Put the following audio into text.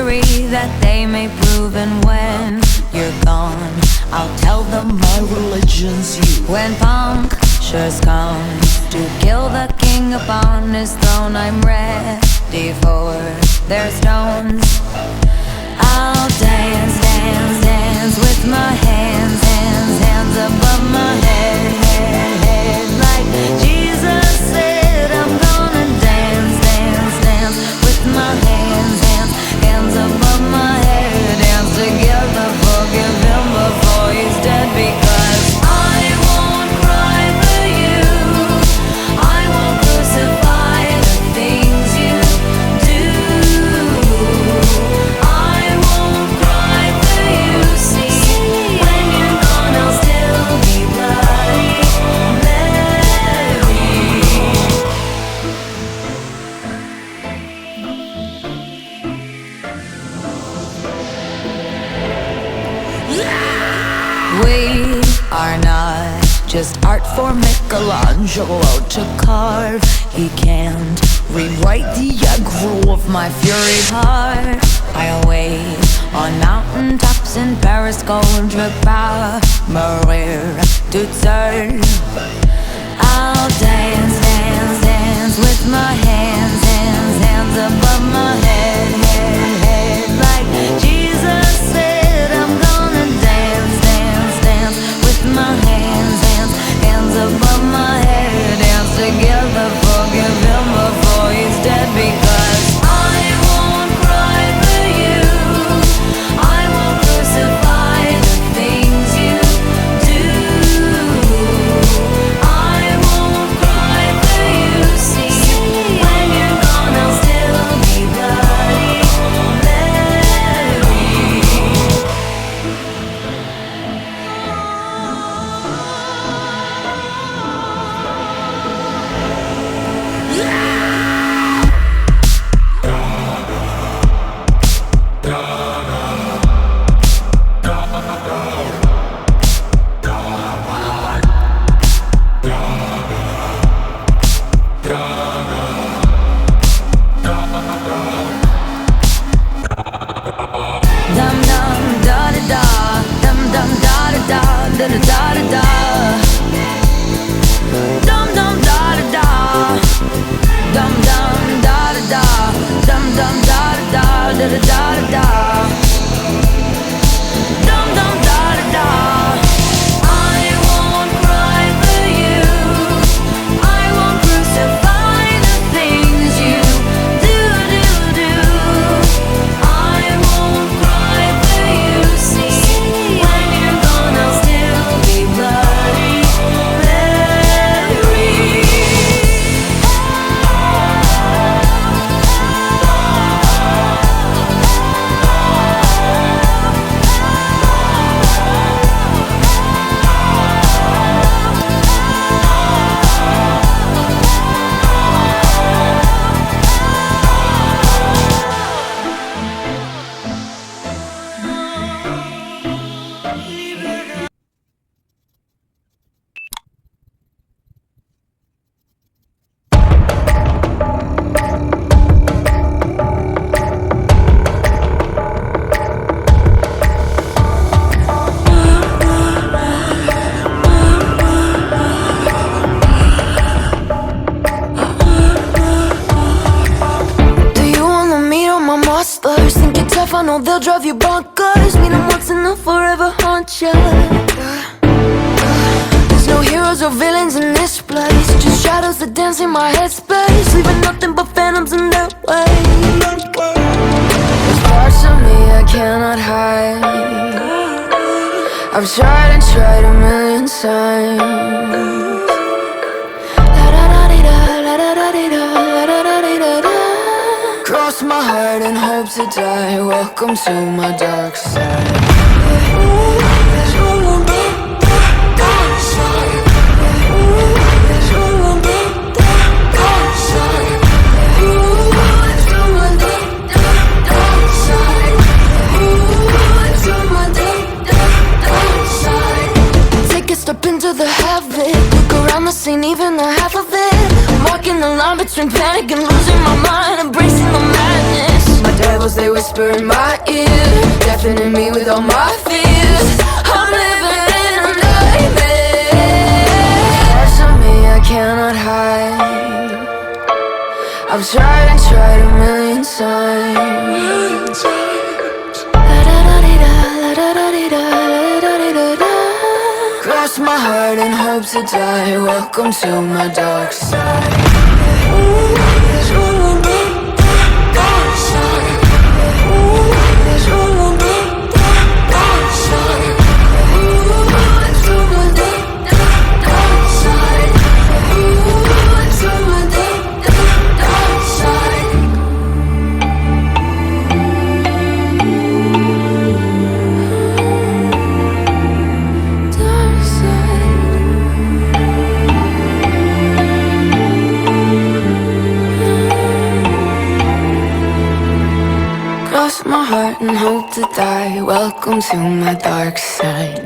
mystery that they may prove. And when you're gone, I'll tell them my religion's you. When punctures come to kill the king upon his throne, I'm ready for their stones. I'll dance, dance, dance with my hands, hands, hands above my head, head, head. Like Jesus said, I'm gonna dance, dance, dance with my hands, hands, hands above my head. Dance together, forgive him before he's dead. Because I won't cry for you, I won't crucify the things you do. I won't cry for you, see, when you're gone I'll still be Bloody Mary. We are not just art for Michelangelo to carve. He can't rewrite the aggro of my fury heart. I await on mountain tops in Paris, Contrepas, Maria to turn. I'll dance, dance, dance with my hands, hands, hands above my head, head, head. Like Jesus said, I'm gonna dance, dance, dance with my hands, hands, hands above my head. Dance together, forgive him before he's dead. Because I won't cry for you, I won't crucify the things you do. I won't cry for you, see, when you're gone I'll still be Bloody Mary. Dum dum da da da, dum dum da da da, da da da da da. Dum dum da da da, dum dum da da da, dum dum da da da, da da da da. Dum dum da da da. I won't cry for you, I won't crucify the things you do, do, do. I won't cry for you, see, when you're gone I'll still be Bloody Mary. Do you wanna meet all my monsters? Think you're tough, I know they'll drive you bonkers. Meet them once and they'll forever haunt you. There's no heroes or villains in this place, just shadows that dance in my headspace, leaving nothing but phantoms in their way. There's parts of me I cannot hide. I've tried and tried a million times. Cross my heart and hope to die. Welcome to my dark side. There's no one but the dark side. There's no one but the dark side. There's no one but the dark side. There's no one but the dark side. Take a step into the heaven, look around the scene, even the half of it. I'm walking the line between panic and losing my mind, embracing the madness. My devils, they whisper whisper in my ear, deafening me with all my fears. I'm living in a nightmare. Parts of me I cannot hide. I've tried and tried a million times. Cross my heart and hope to die. Welcome to my dark side. Cross my heart and hope to die. Welcome to my dark side.